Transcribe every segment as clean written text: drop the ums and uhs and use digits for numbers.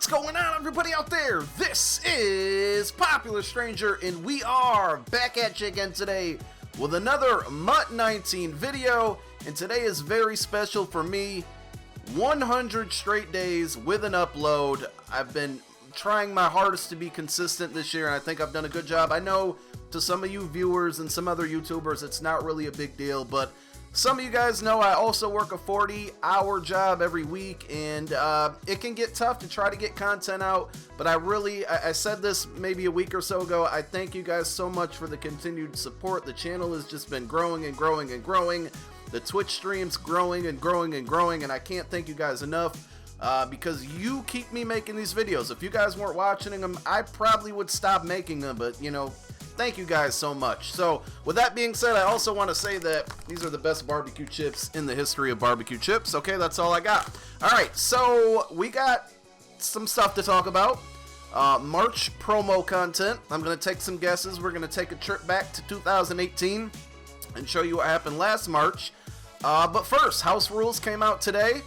What's going on, everybody out there? This is Popular Stranger, and we are back at you again today with another MUT 19 video. And today is very special for me. 100 straight days with an upload. I've been trying my hardest to be consistent this year, and I think I've done a good job. I know to some of you viewers and some other YouTubers it's not really a big deal, but some of you guys know I also work a 40-hour job every week, and it can get tough to try to get content out, but I said this maybe a week or so ago, I thank you guys so much for the continued support. The channel has just been growing and growing and growing. The Twitch stream's growing and growing and growing, and I can't thank you guys enough because you keep me making these videos. If you guys weren't watching them, I probably would stop making them, but, you know, thank you guys so much. So, with that being said, I also want to say that these are the best barbecue chips in the history of barbecue chips. Okay, that's all I got. Alright, so we got some stuff to talk about. March promo content. I'm going to take some guesses. We're going to take a trip back to 2018 and show you what happened last March. But first, House Rules came out today.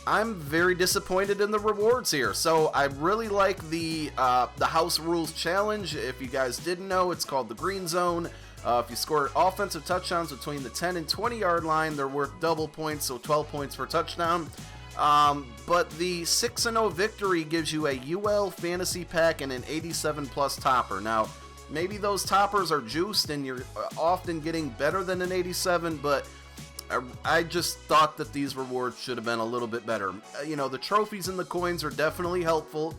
I'm very disappointed in the rewards here. So I really like the House Rules Challenge. If you guys didn't know, it's called the Green Zone. If you score offensive touchdowns between the 10 and 20 yard line, they're worth double points, so 12 points per touchdown. But the 6-0 victory gives you a UL fantasy pack and an 87 plus topper. Now, maybe those toppers are juiced and you're often getting better than an 87, but I just thought that these rewards should have been a little bit better. You know, the trophies and the coins are definitely helpful.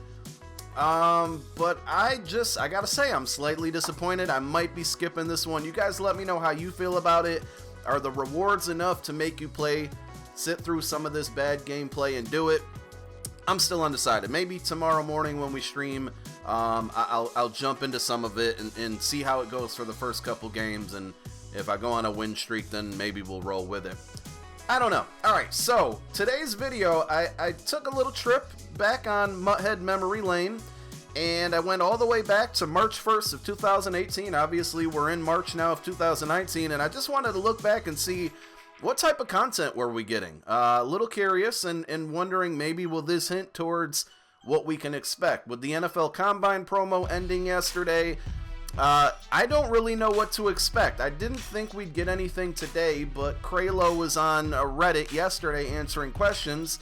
But I gotta say, I'm slightly disappointed. I might be skipping this one. You guys let me know how you feel about it. Are the rewards enough to make you sit through some of this bad gameplay and do it? I'm still undecided. Maybe tomorrow morning when we stream, I'll jump into some of it and see how it goes for the first couple games, and if I go on a win streak, then maybe we'll roll with it. I don't know. Alright, so today's video, I took a little trip back on Mutthead memory lane, and I went all the way back to March 1st of 2018. Obviously, we're in March now of 2019, and I just wanted to look back and see what type of content were we getting. A little curious and wondering, maybe will this hint towards what we can expect. With the NFL Combine promo ending yesterday, I don't really know what to expect. I didn't think we'd get anything today, but Kralo was on Reddit yesterday answering questions,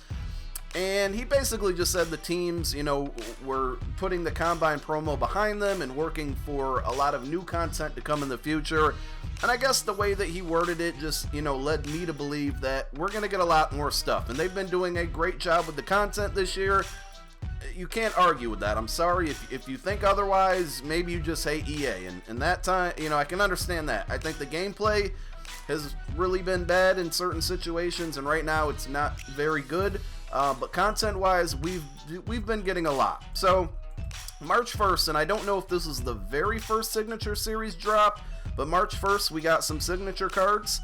and he basically just said the teams, you know, were putting the Combine promo behind them and working for a lot of new content to come in the future. And I guess the way that he worded it just, you know, led me to believe that we're going to get a lot more stuff. And they've been doing a great job with the content this year. You can't argue with that. I'm sorry if you think otherwise. Maybe you just hate EA, and that time, you know, I can understand that. I think the gameplay has really been bad in certain situations, and right now it's not very good. But content wise, we've been getting a lot. So March 1st, and I don't know if this is the very first signature series drop, but March 1st we got some signature cards.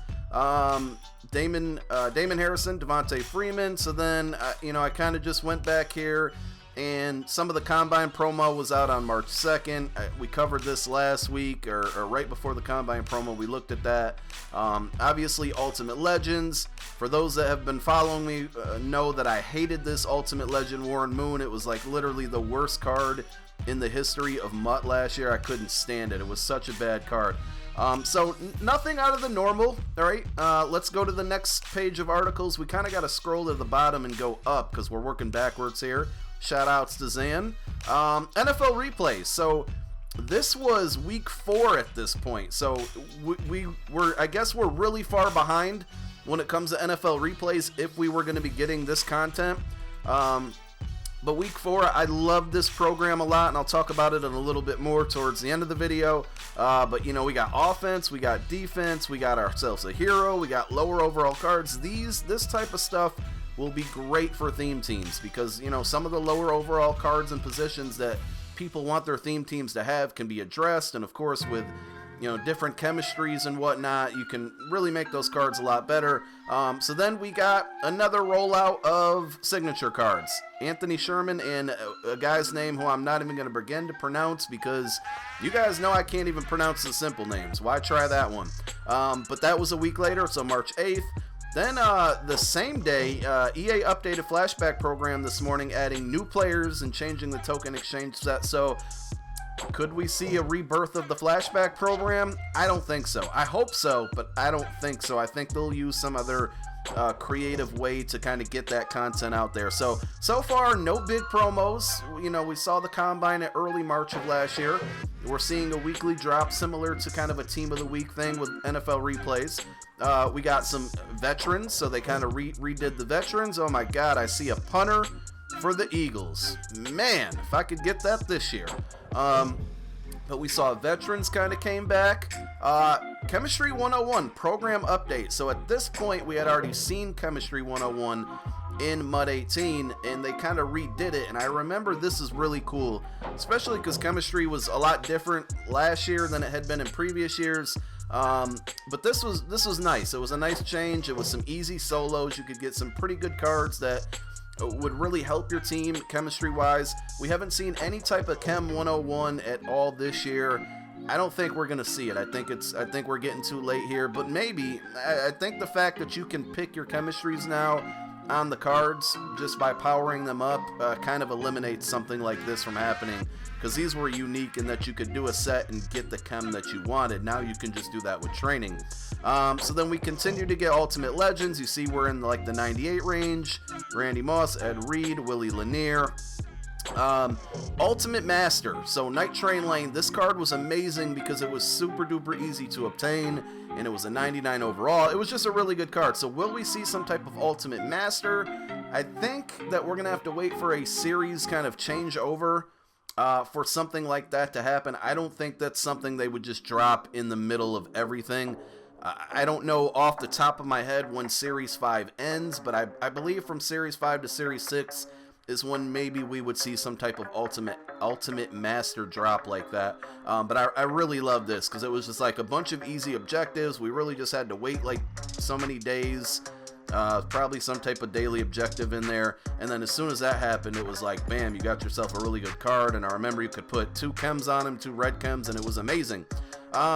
Damon Harrison, Devontae Freeman. So then you know, I kind of just went back here, and some of the Combine promo was out on March 2nd. We covered this last week, or right before the Combine promo. We looked at that. Obviously, Ultimate Legends. For those that have been following me, know that I hated this Ultimate Legend Warren Moon. It was like literally the worst card in the history of MUT last year. I couldn't stand it. It was such a bad card. So nothing out of the normal. All right, let's go to the next page of articles. We kind of got to scroll to the bottom and go up because we're working backwards here. Shout outs to Zan. NFL replays. So this was week 4 at this point. So I guess we're really far behind when it comes to NFL replays if we were going to be getting this content. But week 4, I love this program a lot, and I'll talk about it in a little bit more towards the end of the video. But, you know, we got offense, we got defense, we got ourselves a hero, we got lower overall cards. This type of stuff will be great for theme teams because, you know, some of the lower overall cards and positions that people want their theme teams to have can be addressed. And, of course, with, you know, different chemistries and whatnot, you can really make those cards a lot better. So then we got another rollout of signature cards. Anthony Sherman and a guy's name who I'm not even going to begin to pronounce because you guys know I can't even pronounce the simple names. Why try that one? But that was a week later, so March 8th. Then the same day, EA updated Flashback program this morning, adding new players and changing the token exchange set. So could we see a rebirth of the Flashback program? I don't think so. I hope so, but I don't think so. I think they'll use some other creative way to kind of get that content out there. So far, no big promos. You know, we saw the Combine at early March of last year. We're seeing a weekly drop similar to kind of a Team of the Week thing with NFL replays. We got some veterans, so they kind of redid the veterans. Oh my God, I see a punter for the Eagles. Man, if I could get that this year. But we saw veterans kind of came back. Chemistry 101 program update. So at this point, we had already seen Chemistry 101 in MUT 18, and they kind of redid it. And I remember this is really cool, especially because Chemistry was a lot different last year than it had been in previous years. But this was nice. It was a nice change. It was some easy solos. You could get some pretty good cards that would really help your team chemistry wise. We haven't seen any type of Chem 101 at all this year. I don't think we're gonna see it. I think we're getting too late here, but maybe. I think the fact that you can pick your chemistries now on the cards just by powering them up kind of eliminates something like this from happening, because these were unique in that you could do a set and get the chem that you wanted. Now you can just do that with training. So then we continue to get Ultimate Legends. You see we're in like the 98 range. Randy Moss, Ed Reed, Willie Lanier. Ultimate Master. So Night Train Lane, this card was amazing because it was super duper easy to obtain, and it was a 99 overall. It was just a really good card. So will we see some type of Ultimate Master? I think that we're gonna have to wait for a series kind of changeover for something like that to happen. I don't think that's something they would just drop in the middle of everything. I don't know off the top of my head when Series 5 ends, but I believe from Series 5 to Series 6 is when maybe we would see some type of ultimate master drop like that. But I really love this because it was just like a bunch of easy objectives. We really just had to wait like so many days, probably some type of daily objective in there, and then as soon as that happened, it was like bam, you got yourself a really good card. And I remember you could put 2 chems on him, 2 red chems, and it was amazing.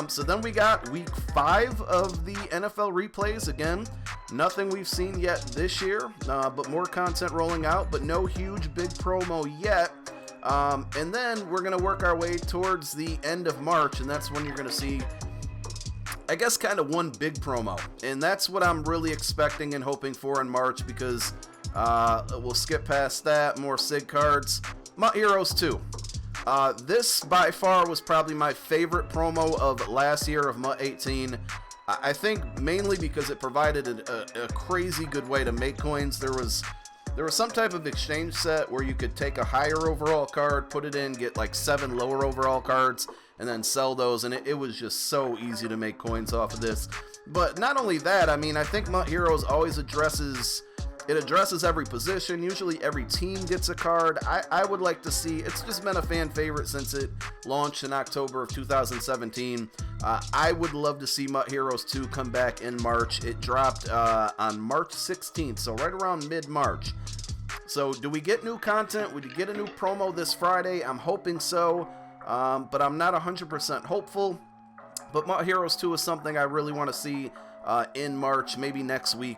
So then we got week 5 of the NFL replays. Again, nothing we've seen yet this year, but more content rolling out, but no huge big promo yet. And then we're going to work our way towards the end of March, and that's when you're going to see, I guess, kind of one big promo. And that's what I'm really expecting and hoping for in March, because we'll skip past that. More SIG cards. MUT Heroes 2. This by far was probably my favorite promo of last year of MUT 18. I think mainly because it provided a crazy good way to make coins. There was some type of exchange set where you could take a higher overall card, put it in, get like 7 lower overall cards, and then sell those, and it was just so easy to make coins off of this. But not only that, I mean, I think MUT Heroes always addresses every position. Usually every team gets a card. I would like to see, it's just been a fan favorite since it launched in October of 2017. I would love to see MUT Heroes 2 come back in March. It dropped on March 16th, so right around mid-March. So do we get new content? Would you get a new promo this Friday? I'm hoping so, but I'm not 100% hopeful. But MUT Heroes 2 is something I really want to see in March. Maybe next week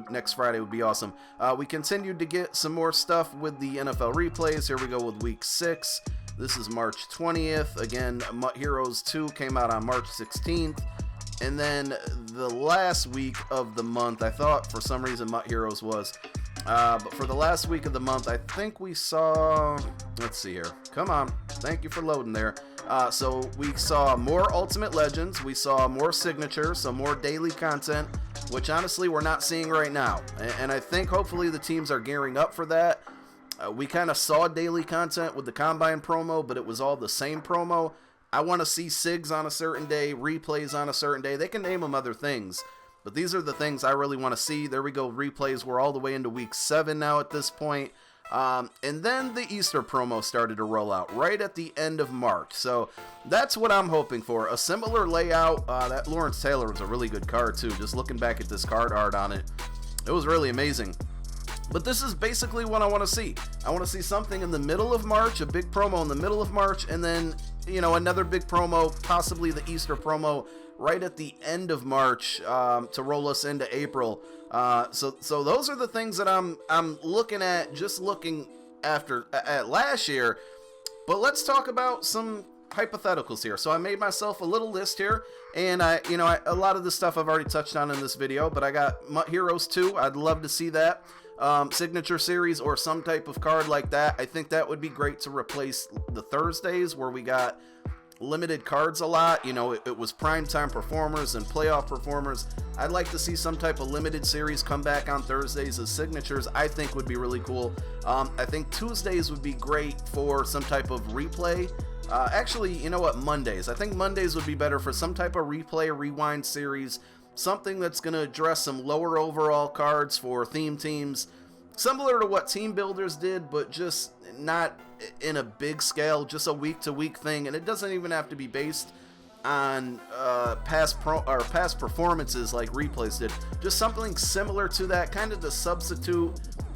next Friday would be awesome. We continued to get some more stuff with the NFL replays. Here we go with week 6. This is March 20th. Again, MUT Heroes 2 came out on March 16th. And then the last week of the month, I thought for some reason MUT Heroes was. But for the last week of the month, I think we saw, let's see here. Come on. Thank you for loading there. So we saw more Ultimate Legends. We saw more signatures, so more daily content, which honestly we're not seeing right now. And I think hopefully the teams are gearing up for that. We kind of saw daily content with the Combine promo, but it was all the same promo. I want to see SIGs on a certain day, replays on a certain day. They can name them other things, but these are the things I really want to see. There we go, replays. We're all the way into week 7 now at this point. And then the Easter promo started to roll out right at the end of March. So that's what I'm hoping for. A similar layout. That Lawrence Taylor was a really good card too. Just looking back at this card art on it, it was really amazing. But this is basically what I want to see. I want to see something in the middle of March, a big promo in the middle of March, and then, you know, another big promo, possibly the Easter promo, right at the end of March to roll us into April. So those are the things that I'm looking at, just looking at last year. But let's talk about some hypotheticals here. So I made myself a little list here, and a lot of this stuff I've already touched on in this video, but I got MUT Heroes 2. I'd love to see that. Signature series or some type of card like that. I think that would be great to replace the Thursdays where we got limited cards a lot. You know, it was primetime performers and playoff performers. I'd like to see some type of limited series come back on Thursdays as signatures. I think would be really cool. I think Tuesdays would be great for some type of replay. Actually, you know what, Mondays. I think Mondays would be better for some type of replay, rewind series, something that's going to address some lower overall cards for theme teams, similar to what Team Builders did, but just not in a big scale, just a week-to-week thing, and it doesn't even have to be based on past performances like replays did. Just something similar to that, kind of the substitute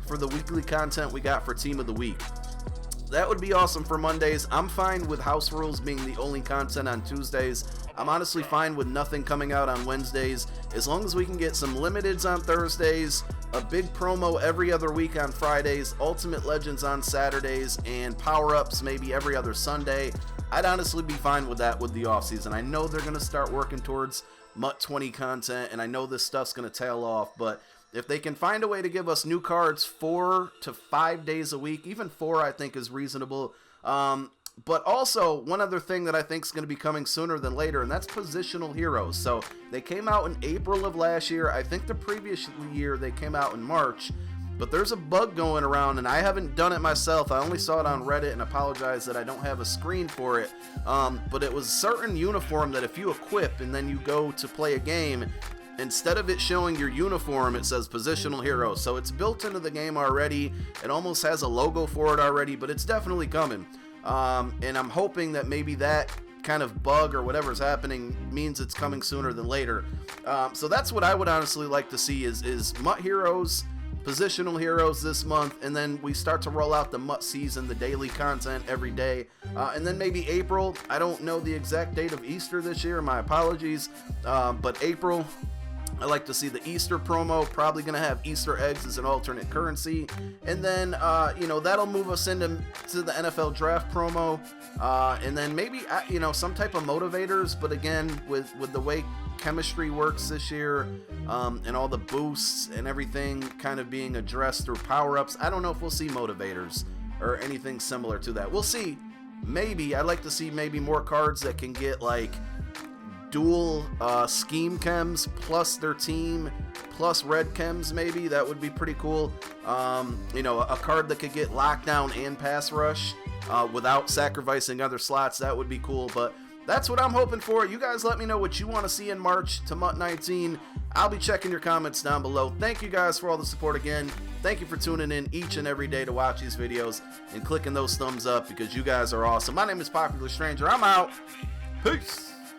for the weekly content we got for Team of the Week. That would be awesome for Mondays. I'm fine with House Rules being the only content on Tuesdays. I'm honestly fine with nothing coming out on Wednesdays, as long as we can get some limiteds on Thursdays, a big promo every other week on Fridays, Ultimate Legends on Saturdays, and power-ups maybe every other Sunday. I'd honestly be fine with that with the offseason. I know they're going to start working towards MUT 20 content, and I know this stuff's going to tail off, but if they can find a way to give us new cards 4 to 5 days a week, even 4 I think is reasonable. But also, one other thing that I think is going to be coming sooner than later, and that's Positional Heroes. So they came out in April of last year. I think the previous year they came out in March. But there's a bug going around, and I haven't done it myself. I only saw it on Reddit, and apologize that I don't have a screen for it. But it was a certain uniform that if you equip and then you go to play a game, instead of it showing your uniform, it says Positional Heroes. So it's built into the game already. It almost has a logo for it already, but it's definitely coming. And I'm hoping that maybe that kind of bug or whatever's happening means it's coming sooner than later. So that's what I would honestly like to see is MUT Heroes, Positional Heroes this month, and then we start to roll out the MUT season, the daily content every day. And then maybe April. I don't know the exact date of Easter this year, my apologies. But April, I like to see the Easter promo, probably going to have Easter eggs as an alternate currency. And then, that'll move us into the NFL draft promo. And then maybe, some type of motivators. But again, with the way chemistry works this year, and all the boosts and everything kind of being addressed through power-ups, I don't know if we'll see motivators or anything similar to that. We'll see. Maybe. I'd like to see maybe more cards that can get, like, dual scheme chems plus their team plus red chems. Maybe that would be pretty cool. A card that could get lockdown and pass rush without sacrificing other slots. That would be cool. But that's what I'm hoping for. You guys let me know what you want to see in March to MUT 19. I'll be checking your comments down below. Thank you guys for all the support again. Thank you for tuning in each and every day to watch these videos and clicking those thumbs up, because you guys are awesome. My name is Popular Stranger. I'm out. Peace.